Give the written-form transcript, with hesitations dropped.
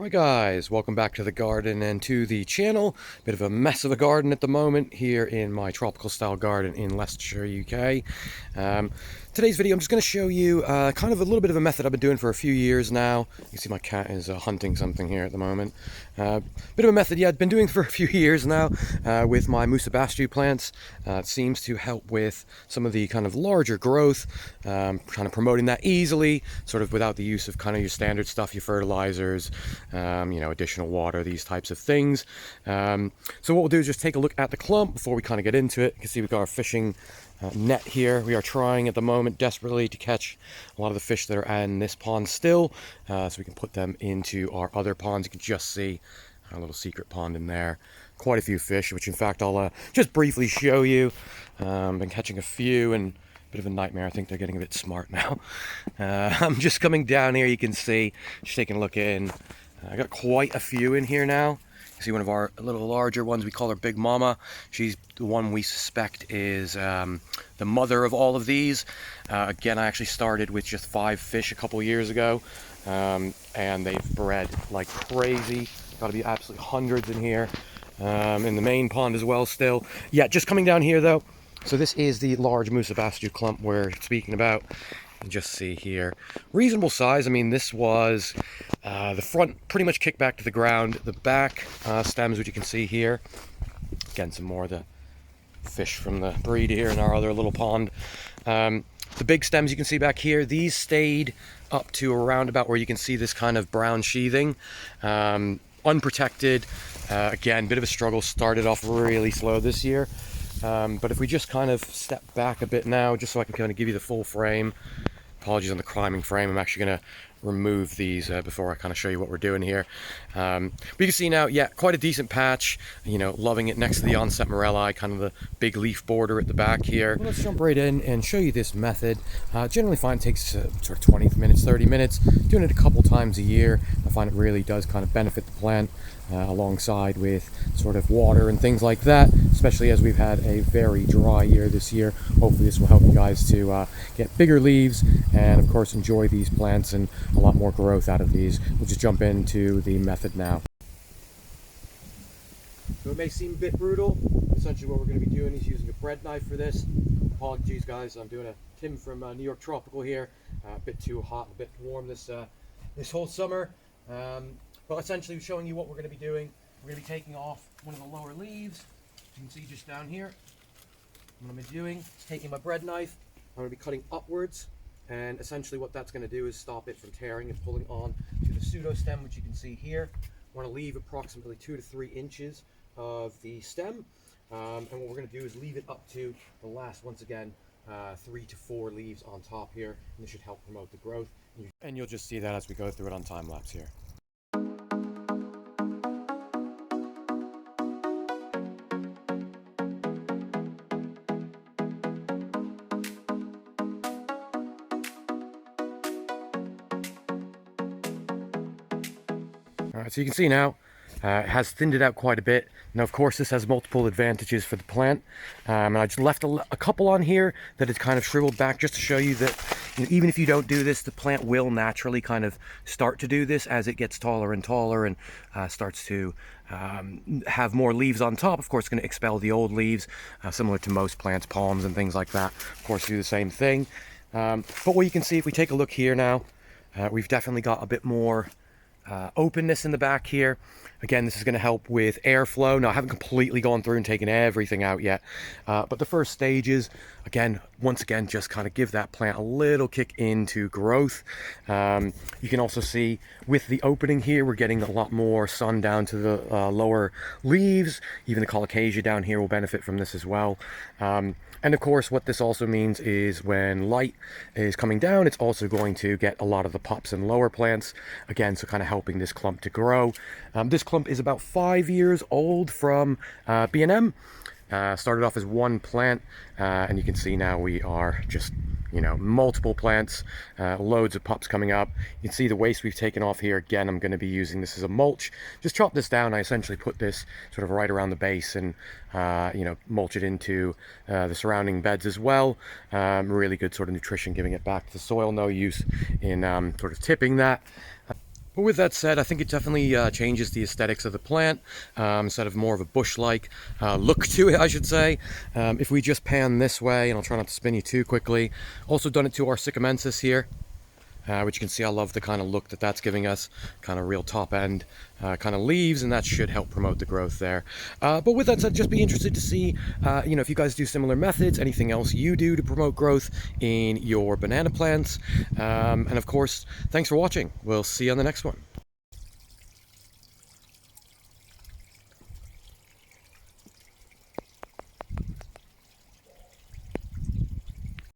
Alright guys, welcome back to the garden and to the channel. Bit of a mess of a garden at the moment here in my tropical style garden in Leicestershire, UK. Today's video I'm just going to show you kind of a little bit of a method I've been doing for a few years now. You can see my cat is hunting something here at the moment. Bit of a method, yeah, I've been doing for a few years now with my Musa Basjoo plants. It seems to help with some of the kind of larger growth, kind of promoting that easily, sort of without the use of kind of your standard stuff, your fertilizers, additional water, these types of things. So what we'll do is just take a look at the clump before we kind of get into it. You can see we've got our fishing net here. We are trying at the moment desperately to catch a lot of the fish that are in this pond still, so we can put them into our other ponds. You can just see our little secret pond in there. Quite a few fish, which in fact I'll just briefly show you. Been catching a few and bit of a nightmare. I think they're getting a bit smart now. I'm just coming down here. You can see, just taking a look in. I got quite a few in here now. You see one of our little larger ones, we call her Big Mama. She's the one we suspect is the mother of all of these. Again, I actually started with just 5 fish a couple years ago, and they've bred like crazy. Got to be absolutely hundreds in here, in the main pond as well still. Yeah, just coming down here though. So this is the large Musa Basjoo clump we're speaking about. You can just see here, reasonable size. I mean, this was the front pretty much kicked back to the ground. The back stems, which you can see here. Again, some more of the fish from the breed here in our other little pond. The big stems you can see back here, these stayed up to around about where you can see this kind of brown sheathing. Unprotected. Again, bit of a struggle. Started off really slow this year. But if we just kind of step back a bit now, just so I can kind of give you the full frame. Apologies on the climbing frame. I'm actually going to remove these before I kind of show you what we're doing here. But you can see now, yeah, quite a decent patch. Loving it next to the onset morelli, kind of the big leaf border at the back here. Well, let's jump right in and show you this method. Generally find it takes sort of 20 minutes, 30 minutes. Doing it a couple times a year, I find it really does kind of benefit the plant. Alongside with sort of water and things like that, especially as we've had a very dry year this year. Hopefully this will help you guys to get bigger leaves and of course enjoy these plants and a lot more growth out of these. We'll just jump into the method now. So it may seem a bit brutal. Essentially what we're going to be doing is using a bread knife for this. Apologies guys, I'm doing a Tim from New York Tropical here. A bit too hot, a bit warm this whole summer. But essentially showing you what we're going to be doing. We're going to be taking off one of the lower leaves. You can see just down here. What I'm going to be doing is taking my bread knife. I'm going to be cutting upwards. And essentially what that's going to do is stop it from tearing and pulling on to the pseudo stem, which you can see here. I want to leave approximately 2 to 3 inches of the stem. And what we're going to do is leave it up to the last, once again, 3 to 4 leaves on top here. And this should help promote the growth. And you'll just see that as we go through it on time lapse here. Alright, so you can see now, it has thinned it out quite a bit. Now, of course, this has multiple advantages for the plant. And I just left a couple on here that had kind of shriveled back just to show you that even if you don't do this, the plant will naturally kind of start to do this as it gets taller and taller and starts to have more leaves on top. Of course, it's going to expel the old leaves, similar to most plants, palms and things like that. Of course, do the same thing. But what you can see, if we take a look here now, we've definitely got a bit more openness in the back here. Again, this is going to help with airflow. Now, I haven't completely gone through and taken everything out yet, but the first stages, once again, just kind of give that plant a little kick into growth. You can also see with the opening here, we're getting a lot more sun down to the lower leaves. Even the colocasia down here will benefit from this as well. And of course, what this also means is when light is coming down, it's also going to get a lot of the pups and lower plants. Again, so kind of helping this clump to grow. This clump is about 5 years old from B&M. Started off as one plant, and you can see now we are just multiple plants, loads of pups coming up. You can see the waste we've taken off here. Again, I'm going to be using this as a mulch. Just chop this down. I essentially put this sort of right around the base and mulch it into the surrounding beds as well. Really good sort of nutrition, giving it back to the soil. No use in sort of tipping that. But with that said, I think it definitely changes the aesthetics of the plant, instead of more of a bush-like look to it, I should say. If we just pan this way, and I'll try not to spin you too quickly. Also done it to our sycamensis here, which you can see I love the kind of look that that's giving us, kind of real top end kind of leaves, and that should help promote the growth there. But with that said, just be interested to see, if you guys do similar methods, anything else you do to promote growth in your banana plants. And of course, thanks for watching. We'll see you on the next one.